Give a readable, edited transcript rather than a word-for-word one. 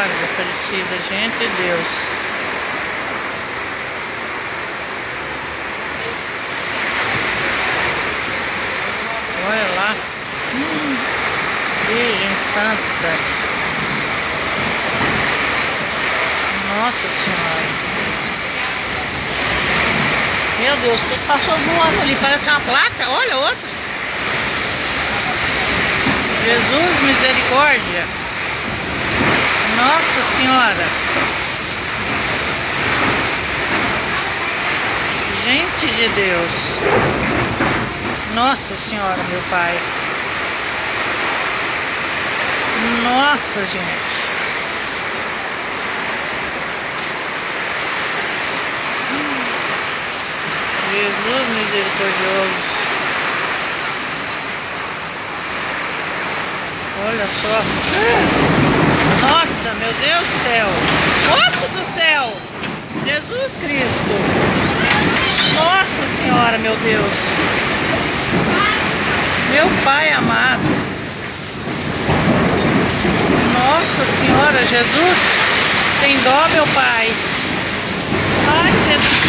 Senhora da Aparecida, gente de Deus. Olha lá. Virgem Santa. Nossa Senhora. Meu Deus, o que passou voando ali? Parece uma placa. Olha outra. Jesus, misericórdia. Nossa Senhora. Gente de Deus. Nossa Senhora, meu Pai. Nossa, gente. Jesus misericordioso. Olha só. Nossa, meu Deus do céu. Nossa do céu. Jesus Cristo. Nossa Senhora, meu Deus. Meu Pai amado. Nossa Senhora, Jesus. Tem dó, meu Pai. Ai, Jesus.